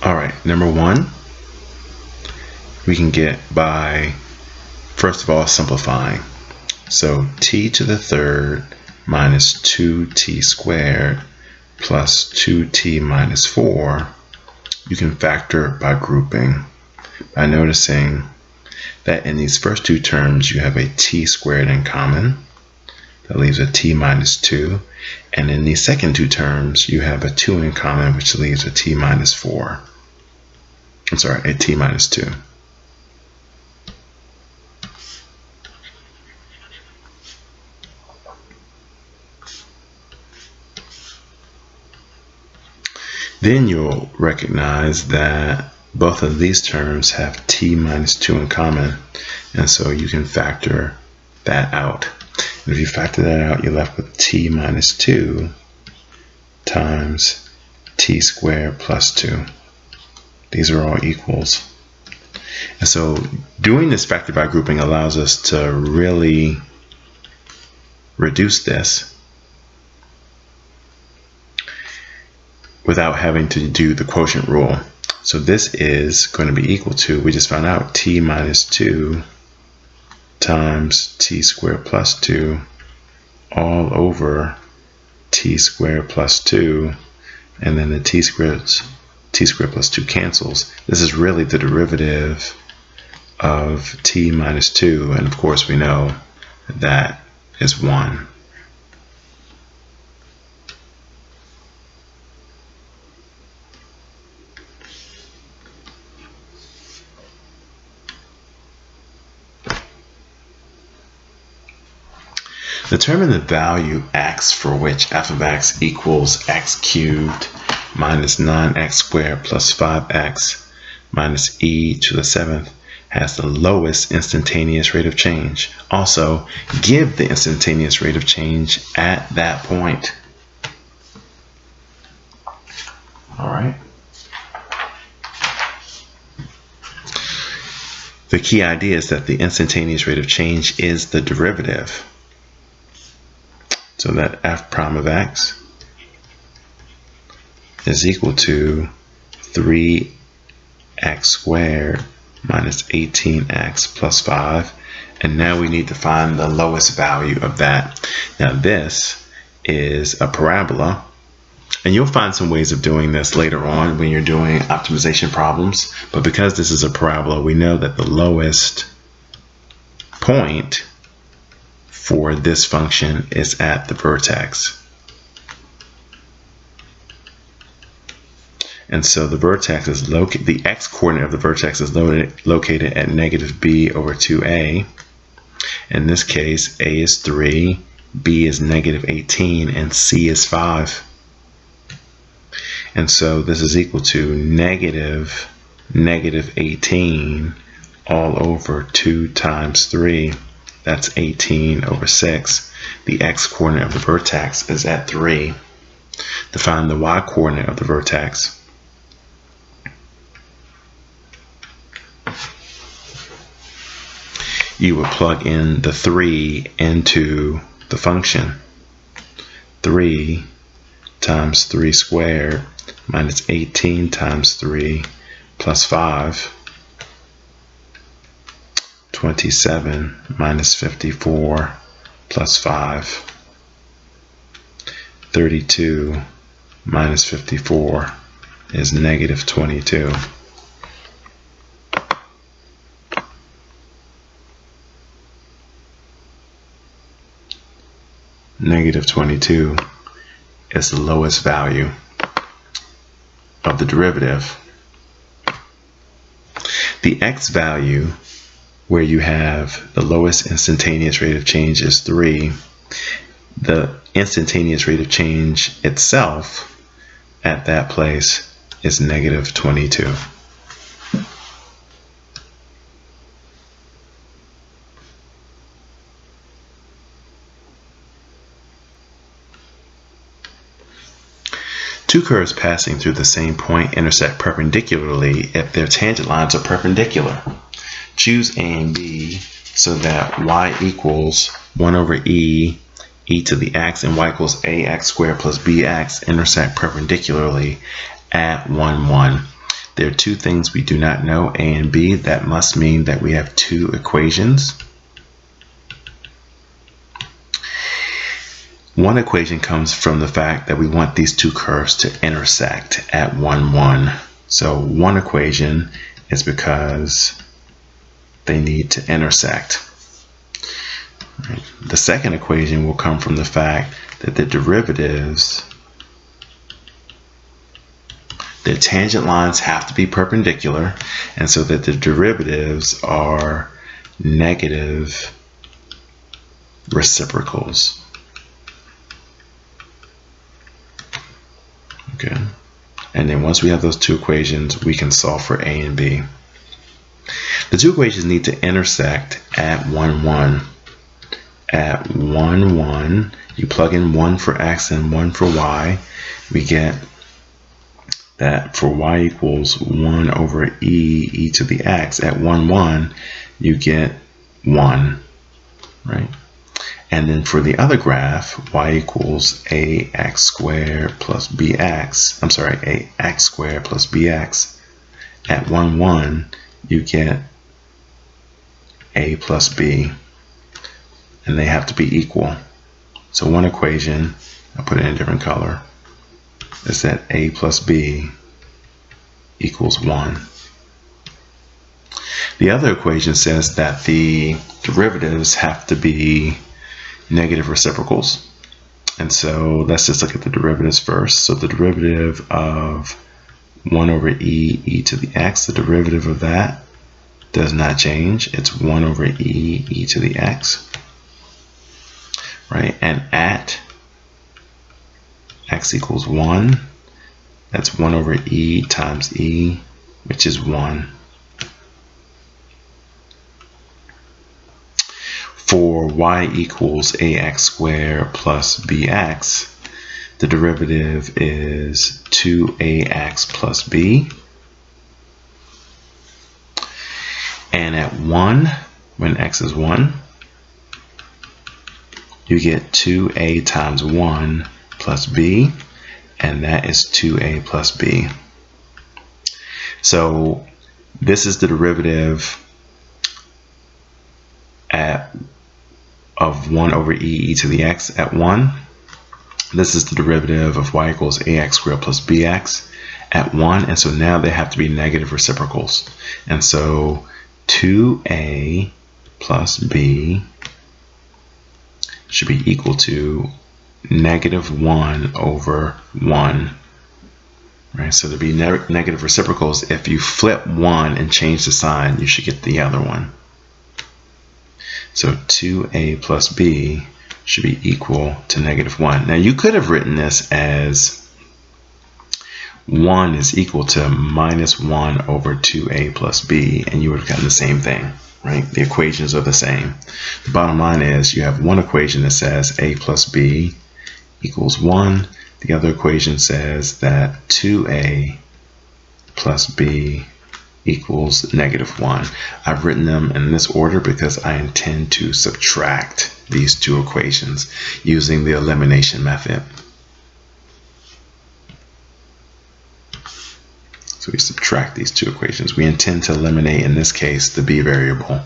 All right, number 1, we can get by, first of all, simplifying. So t to the third minus 2t squared plus 2t minus 4, you can factor by grouping, by noticing that in these first two terms you have a t squared in common. That leaves a t minus 2. And in these second two terms, you have a 2 in common, which leaves a t minus 4. I'm sorry, a t minus 2. Then you'll recognize that both of these terms have t minus 2 in common, and so you can factor that out. And if you factor that out, you're left with t minus 2 times t squared plus 2. These are all equals. And so doing this factor by grouping allows us to really reduce this without having to do the quotient rule. So this is going to be equal to, we just found out, t minus 2 times t squared plus 2 all over t squared plus 2, and then the t squared plus 2 cancels. This is really the derivative of t minus 2, and of course we know that is 1. Determine the value x for which f of x equals x cubed minus 9x squared plus 5x minus e to the 7th has the lowest instantaneous rate of change. Also, give the instantaneous rate of change at that point. All right. The key idea is that the instantaneous rate of change is the derivative. So that f prime of x is equal to 3x squared minus 18x plus 5. And now we need to find the lowest value of that. Now this is a parabola. And you'll find some ways of doing this later on when you're doing optimization problems. But because this is a parabola, we know that the lowest point for this function is at the vertex. And so the vertex is the x coordinate of the vertex is located at negative b over 2a. In this case, a is 3, b is negative 18, and c is 5. And so this is equal to negative 18 all over 2 times 3. That's 18 over 6. The x coordinate of the vertex is at 3. To find the y coordinate of the vertex, you would plug in the 3 into the function. 3 times 3 squared minus 18 times 3 plus 5. 27 minus 54 plus 5. 32 minus 54 is negative 22. Negative 22 is the lowest value of the derivative. The x value, where you have the lowest instantaneous rate of change, is 3. The instantaneous rate of change itself at that place is negative 22. Two curves passing through the same point intersect perpendicularly if their tangent lines are perpendicular. Choose A and B so that y equals 1 over e to the x, and y equals ax squared plus bx intersect perpendicularly at 1, 1. There are two things we do not know, a and b. That must mean that we have two equations. One equation comes from the fact that we want these two curves to intersect at 1, 1. So one equation is because they need to intersect. Right. The second equation will come from the fact that the derivatives, the tangent lines have to be perpendicular, and so that the derivatives are negative reciprocals. Okay. And then once we have those two equations, we can solve for a and b. The two equations need to intersect at 1, 1. At 1, 1, you plug in 1 for x and 1 for y. We get that for y equals 1 over e to the x. At 1, 1, you get 1, right? And then for the other graph, y equals ax squared plus bx. I'm sorry, ax squared plus bx. At 1, 1, you get a plus b. And they have to be equal. So one equation, I'll put it in a different color, is that a plus b equals 1. The other equation says that the derivatives have to be negative reciprocals. And so let's just look at the derivatives first. So the derivative of 1 over e to the x, the derivative of that does not change. It's 1 over e to the x. Right? And at x equals 1, that's 1 over e times e, which is 1. For y equals ax squared plus bx, the derivative is 2ax plus b. And at 1, when x is 1, you get 2a times 1 plus b, and that is 2a plus b. So this is the derivative of 1 over e to the x at 1. This is the derivative of y equals ax squared plus bx at 1. And so now they have to be negative reciprocals. And so 2a plus b should be equal to negative 1 over 1. Right? So to be negative reciprocals, if you flip 1 and change the sign, you should get the other one. So 2a plus b should be equal to negative 1. Now you could have written this as 1 is equal to minus 1 over 2a plus b, and you would have gotten the same thing, right? The equations are the same. The bottom line is you have one equation that says a plus b equals 1. The other equation says that 2a plus b equals negative 1. I've written them in this order because I intend to subtract these two equations using the elimination method. So we subtract these two equations. We intend to eliminate, in this case, the b variable.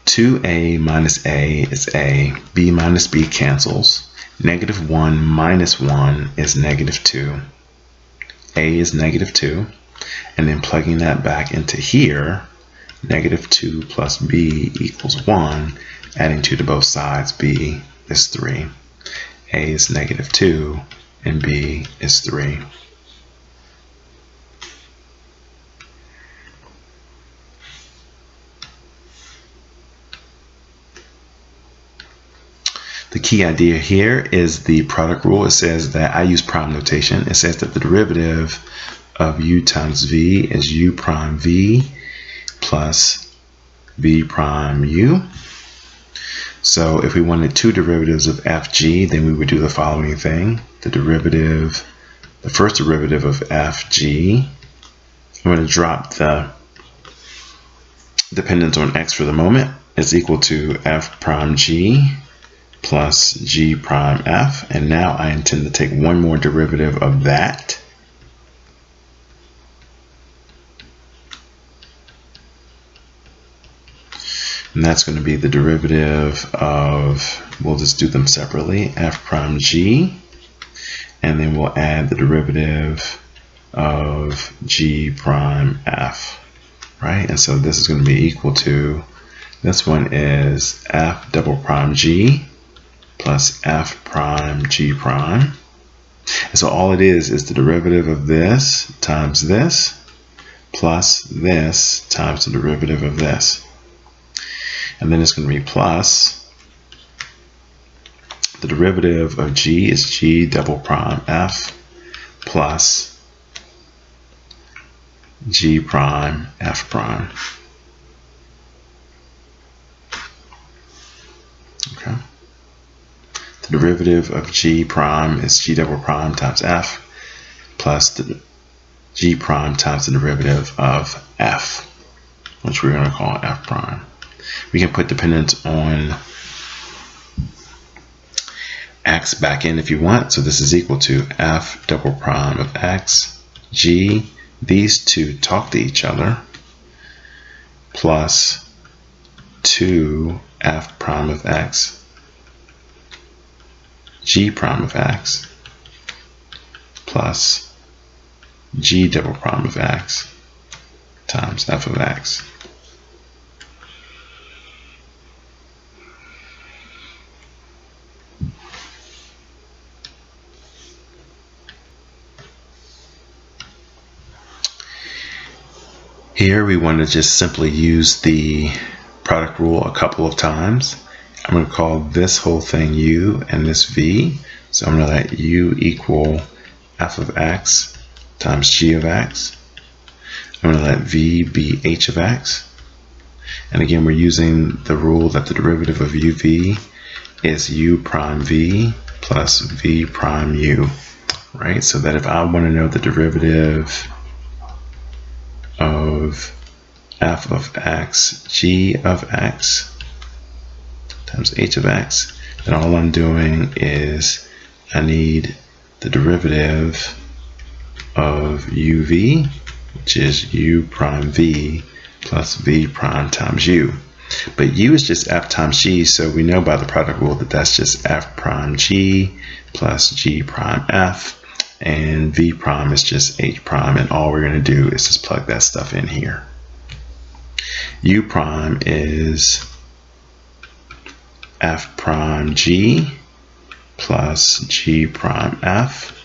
2a minus a is a. b minus b cancels. Negative 1 minus 1 is negative 2. A is negative 2. And then plugging that back into here, negative 2 plus b equals 1. Adding 2 to both sides, b is 3. A is negative 2 and b is 3. The key idea here is the product rule. It says that I use prime notation. It says that the derivative of u times v is u prime v plus v prime u. So if we wanted two derivatives of fg, then we would do the following thing. The first derivative of fg, I'm going to drop the dependence on x for the moment, is equal to f prime g plus g prime f. And now I intend to take one more derivative of that. And that's going to be the derivative of, we'll just do them separately, f prime g, and then we'll add the derivative of g prime f, right? And so this is going to be equal to, this one is f double prime g plus f prime g prime. And so all it is the derivative of this times this plus this times the derivative of this. And then it's going to be plus the derivative of g is g double prime f plus g prime f prime. Okay. The derivative of g prime is g double prime times f plus the g prime times the derivative of f, which we're going to call f prime. We can put dependence on x back in if you want. So this is equal to f double prime of x, g, these two talk to each other, plus 2f prime of x, g prime of x, plus g double prime of x times f of x. Here we want to just simply use the product rule a couple of times. I'm going to call this whole thing u and this v. So I'm going to let u equal f of x times g of x. I'm going to let v be h of x. And again, we're using the rule that the derivative of uv is u prime v plus v prime u, right? So that if I want to know the derivative of f of x, g of x times h of x, then all I'm doing is I need the derivative of uv, which is u prime v plus v prime times u. But u is just f times g, so we know by the product rule that that's just f prime g plus g prime f, and v prime is just h prime, and all we're going to do is just plug that stuff in here. U prime is f prime g plus g prime f.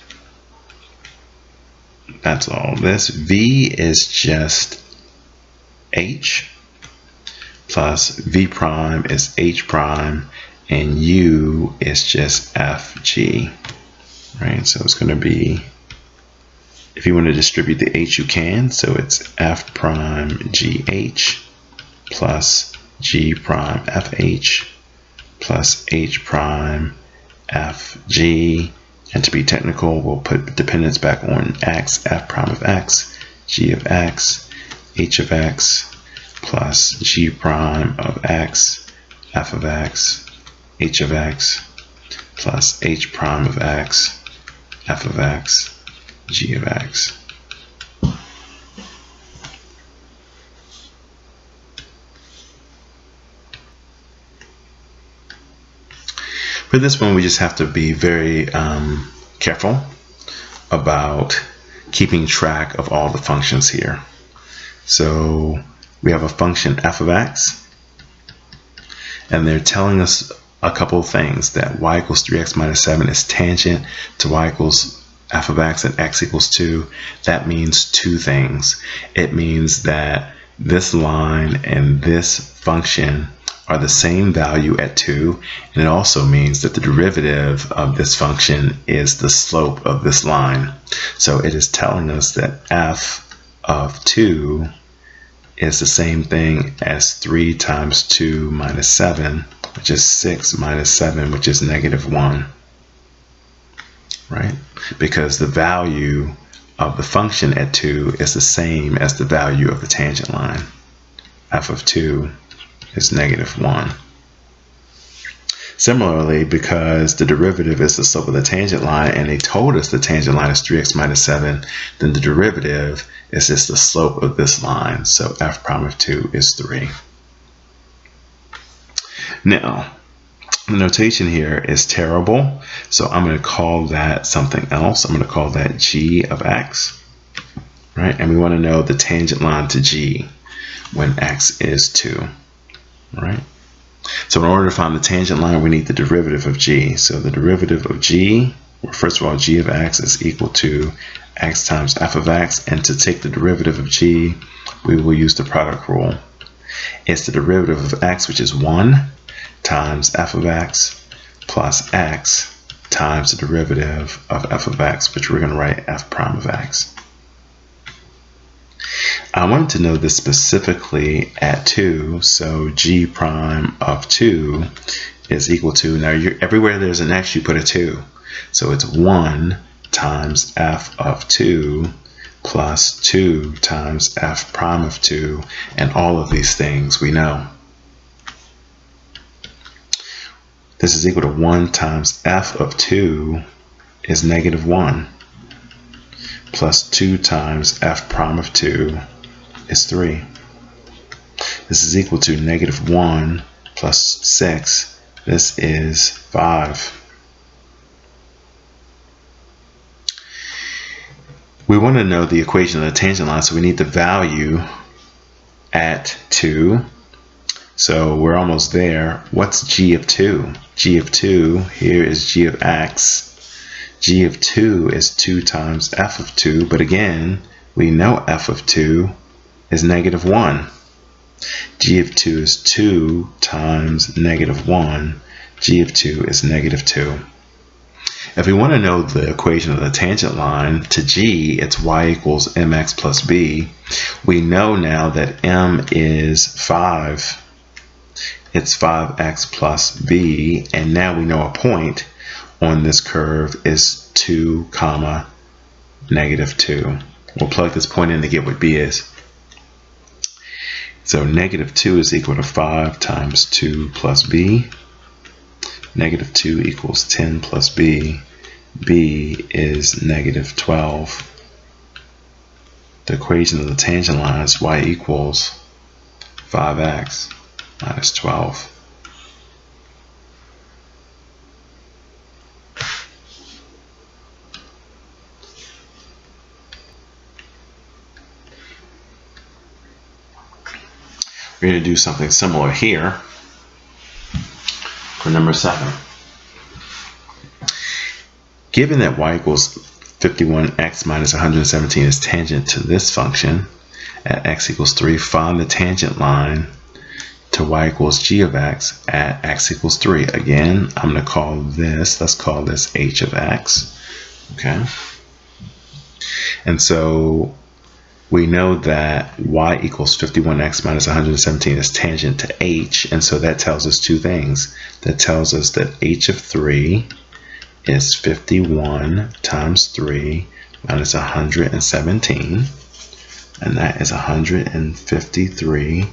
That's all this. V is just h plus v prime is h prime, and u is just fg. Right, so it's going to be, if you want to distribute the h, you can. So it's f prime gh plus g prime fh plus h prime fg. And to be technical, we'll put dependence back on x, f prime of x, g of x, h of x, plus g prime of x, f of x, h of x, plus h prime of x, f of x, g of x. For this one, we just have to be very careful about keeping track of all the functions here. So we have a function f of x, and they're telling us a couple of things, that y equals 3x minus 7 is tangent to y equals f of x and x equals 2. That means two things. It means that this line and this function are the same value at 2, and it also means that the derivative of this function is the slope of this line. So it is telling us that f of 2 is the same thing as 3 times 2 minus 7, which is 6 minus 7, which is -1, right? Because the value of the function at 2 is the same as the value of the tangent line. F of 2 is -1. Similarly, because the derivative is the slope of the tangent line, and they told us the tangent line is 3x minus 7, then the derivative is just the slope of this line. So f prime of 2 is 3. Now, the notation here is terrible, so I'm going to call that something else. I'm going to call that g of x, right? And we want to know the tangent line to g when x is 2, right? So in order to find the tangent line, we need the derivative of g. So the derivative of g, well, first of all, g of x is equal to x times f of x, and to take the derivative of g, we will use the product rule. It's the derivative of x, which is 1, times f of x plus x times the derivative of f of x, which we're going to write f prime of x. I wanted to know this specifically at 2, so g prime of 2 is equal to, now everywhere there's an x, you put a 2. So it's 1 times f of 2 plus 2 times f prime of 2, and all of these things we know. This is equal to 1 times f of 2 is negative 1, plus 2 times f prime of 2 is 3. This is equal to negative 1 plus 6. This is 5. We want to know the equation of the tangent line, so we need the value at 2. So we're almost there. What's g of 2? G of 2, here is g of x. G of 2 is 2 times f of 2, but again, we know f of 2 is negative 1. G of 2 is 2 times negative 1. G of 2 is negative 2. If we want to know the equation of the tangent line to g, it's y equals mx plus b. We know now that m is 5. It's 5x plus b, and now we know a point on this curve is 2, negative 2. We'll plug this point in to get what b is. So negative 2 is equal to 5 times 2 plus b. Negative 2 equals 10 plus b. b is negative 12. The equation of the tangent line is y equals 5x minus 12. We're going to do something similar here for number 7. Given that y equals 51x minus 117 is tangent to this function at x equals 3, find the tangent line to y equals g of x at x equals 3. Again, I'm going to call this, let's call this h of x. Okay. And so we know that y equals 51x minus 117 is tangent to h, and so that tells us two things. That tells us that h of 3 is 51 times 3 minus 117, and that is 153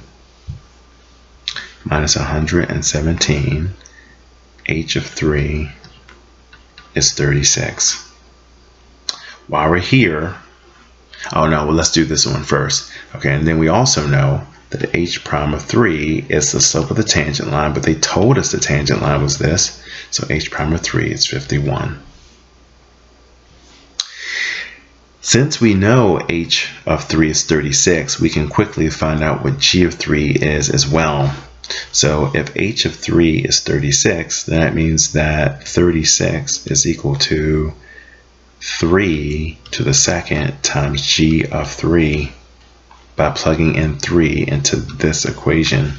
minus 117. H of 3 is 36. While we're here, oh no, well, let's do this one first. Okay, and then we also know that h prime of 3 is the slope of the tangent line, but they told us the tangent line was this, so h prime of 3 is 51. Since we know h of 3 is 36, we can quickly find out what g of 3 is as well. So if h of 3 is 36, then that means that 36 is equal to 3 to the second times g of 3 by plugging in 3 into this equation.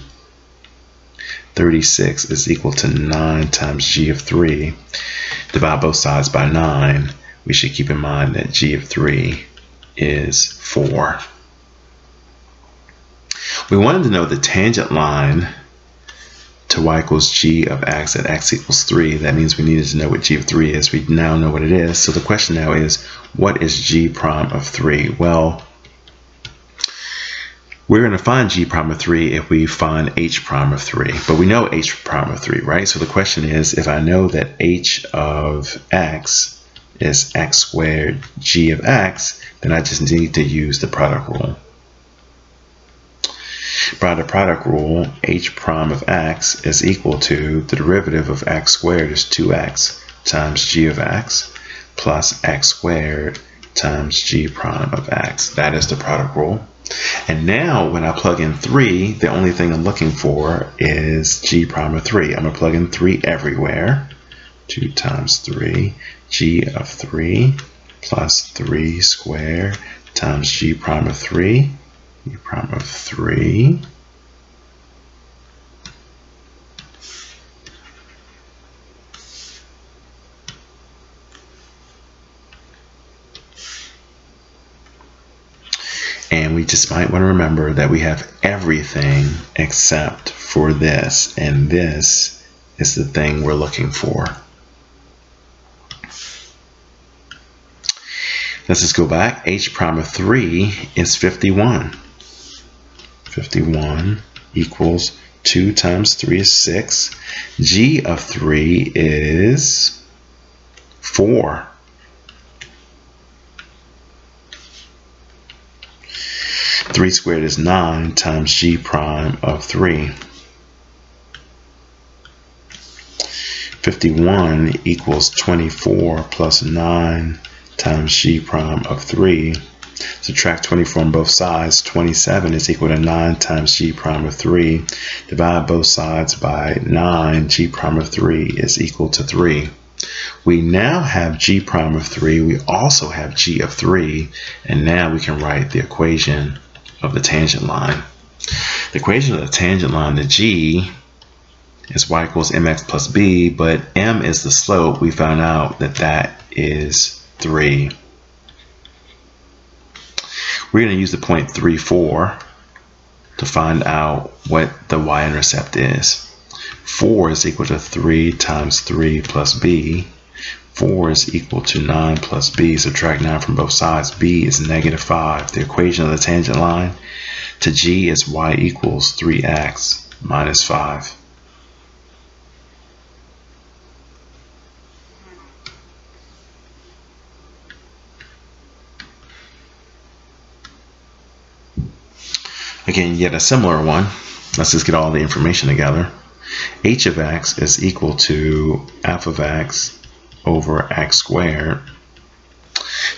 36 is equal to 9 times g of 3. Divide both sides by 9. We should keep in mind that g of 3 is 4. We wanted to know the tangent line to y equals g of x at x equals 3. That means we needed to know what g of 3 is. We now know what it is. So the question now is, what is g prime of 3? Well, we're going to find g prime of 3 if we find h prime of 3. But we know h prime of 3, right? So the question is, if I know that h of x is x squared g of x, then I just need to use the product rule. By the product rule, h prime of x is equal to the derivative of x squared is 2x times g of x plus x squared times g prime of x. That is the product rule. And now when I plug in 3, the only thing I'm looking for is g prime of 3. I'm going to plug in 3 everywhere. 2 times 3, g of 3 plus 3 squared times g prime of 3. G prime of 3 and we just might want to remember that we have everything except for this, and this is the thing we're looking for. Let's just go back. H prime of 3 is 51. 51 equals 2 times 3 is 6. G of 3 is 4. Three squared is 9 times g prime of 3. 51 equals 24 plus 9 times g prime of 3. Subtract 24 on both sides. 27 is equal to 9 times g prime of 3. Divide both sides by 9. G prime of 3 is equal to 3. We now have g prime of 3. We also have g of 3. And now we can write the equation of the tangent line. The equation of the tangent line, the g, is y equals mx plus b, but m is the slope. We found out that that is 3. We're going to use the point 3, 4 to find out what the y-intercept is. 4 is equal to 3 times 3 plus b. 4 is equal to 9 plus b. Subtract 9 from both sides. b is negative 5. The equation of the tangent line to g is y equals 3x minus 5. Again, yet a similar one. Let's just get all the information together. H of x is equal to f of x over x squared.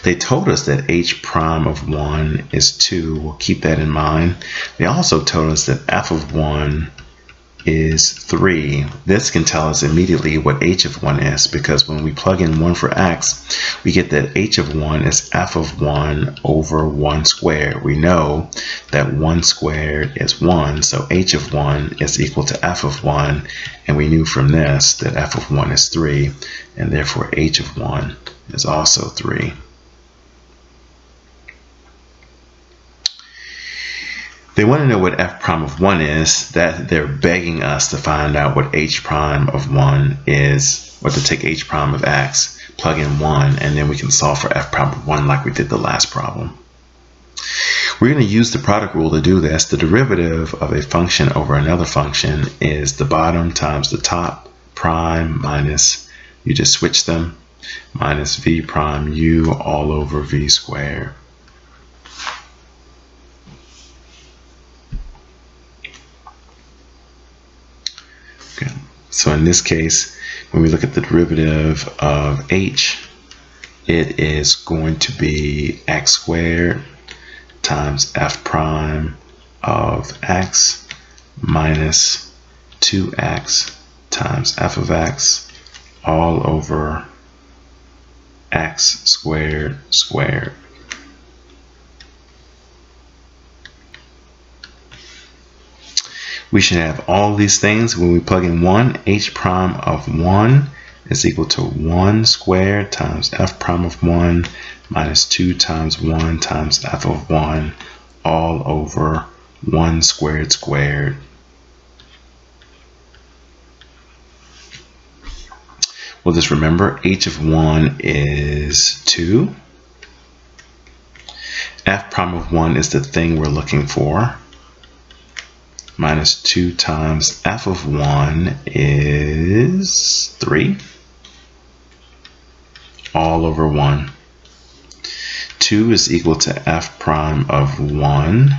They told us that h prime of 1 is 2. We'll keep that in mind. They also told us that f of 1 is 3. This can tell us immediately what h of 1 is, because when we plug in 1 for x, we get that h of 1 is f of 1 over 1 squared. We know that 1 squared is 1, so h of 1 is equal to f of 1, and we knew from this that f of 1 is 3, and therefore h of 1 is also 3. They want to know what f prime of 1 is. That they're begging us to find out what h prime of 1 is, or to take h prime of x, plug in 1, and then we can solve for f prime of 1 like we did the last problem. We're going to use the product rule to do this. The derivative of a function over another function is the bottom times the top prime minus, you just switch them, minus v prime u all over v squared. Okay. So in this case, when we look at the derivative of h, it is going to be x squared times f prime of x minus 2x times f of x all over x squared squared. We should have all these things when we plug in 1. H prime of 1 is equal to 1 squared times f prime of 1 minus 2 times 1 times f of 1 all over 1 squared squared. We'll just remember h of 1 is 2. F prime of 1 is the thing we're looking for. Minus 2 times f of 1 is 3. All over 1. 2 is equal to f prime of 1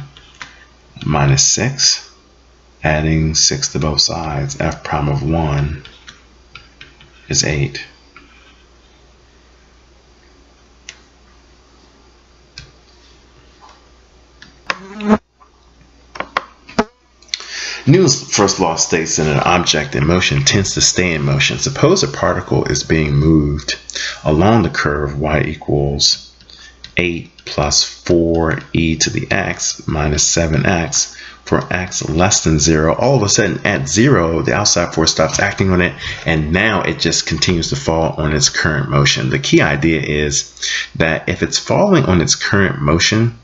minus 6. adding 6 to both sides, f prime of 1 is 8. Newton's first law states that an object in motion tends to stay in motion. Suppose a particle is being moved along the curve y equals 8 plus 4e to the x minus 7x for x less than 0. All of a sudden at 0, the outside force stops acting on it, and now it just continues to fall on its current motion. The key idea is that if it's falling on its current motion,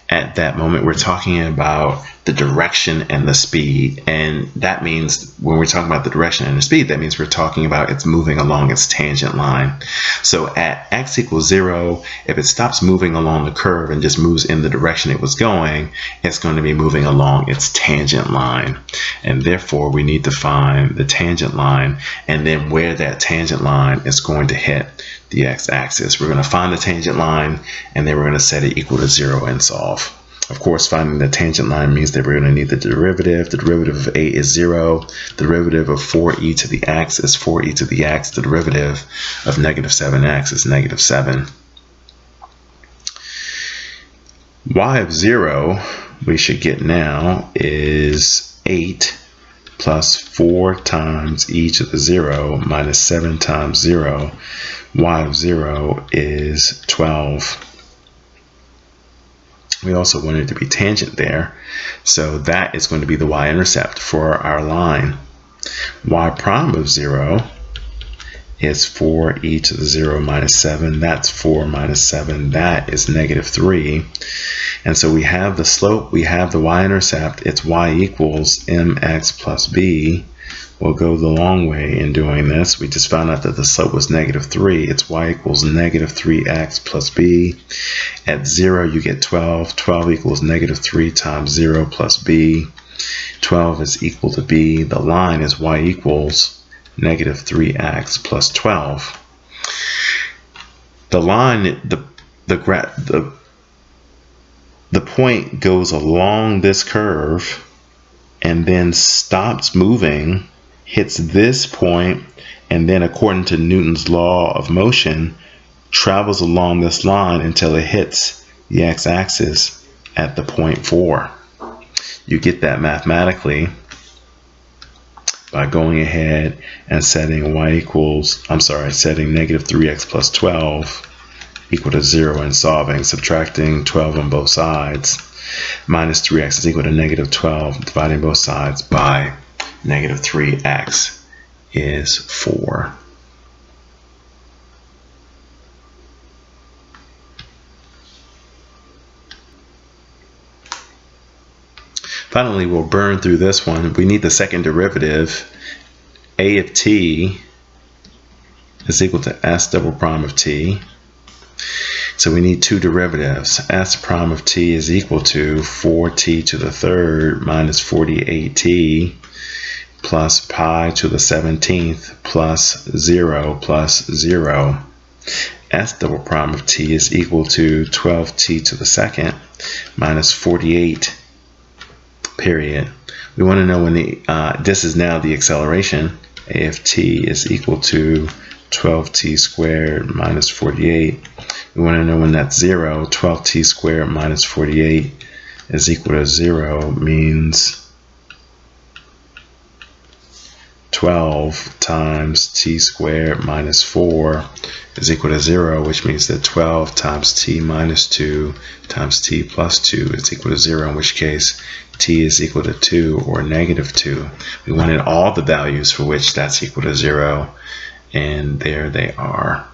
at that moment we're talking about the direction and the speed, and that means when we're talking about the direction and the speed, that means we're talking about it's moving along its tangent line. So at x equals 0, if it stops moving along the curve and just moves in the direction it was going, it's going to be moving along its tangent line, and therefore we need to find the tangent line and then where that tangent line is going to hit the x-axis. We're going to find the tangent line and then we're going to set it equal to 0 and solve. Of course, finding the tangent line means that we're going to need the derivative. The derivative of 8 is 0. The derivative of 4e to the x is 4e to the x. The derivative of negative 7x is negative 7. Y of 0 we should get now is 8 plus 4 times e to the 0 minus 7 times 0. Y of 0 is 12. We also want it to be tangent there, so that is going to be the y-intercept for our line. Y prime of 0 is 4e to the 0 minus 7. That's 4 minus 7. That is negative 3. And so we have the slope, we have the y-intercept. It's y equals mx plus b. We'll go the long way in doing this. We just found out that the slope was negative 3. It's y equals negative 3x plus b. At 0, you get 12. 12 equals negative 3 times 0 plus b. 12 is equal to b. The line is y equals negative 3x plus 12. The line, the point goes along this curve and then stops moving, hits this point, and then according to Newton's law of motion, travels along this line until it hits the x-axis at the point 4. You get that mathematically by going ahead and setting setting negative 3x plus 12 equal to 0 and solving, subtracting 12 on both sides. Minus 3x is equal to negative 12, dividing both sides by negative 3x is 4. Finally, we'll burn through this one. We need the second derivative. A of t is equal to s double prime of t. So we need two derivatives. S prime of t is equal to 4t to the third minus 48t plus pi to the 17th plus 0 plus 0. S double prime of t is equal to 12t to the second minus 48 period. We want to know when this is now the acceleration. A of t is equal to 12t squared minus 48. We want to know when that's 0. 12t squared minus 48 is equal to 0 means 12 times t squared minus 4 is equal to 0, which means that 12 times t minus 2 times t plus 2 is equal to 0, in which case t is equal to 2 or negative 2. We wanted all the values for which that's equal to 0, and there they are.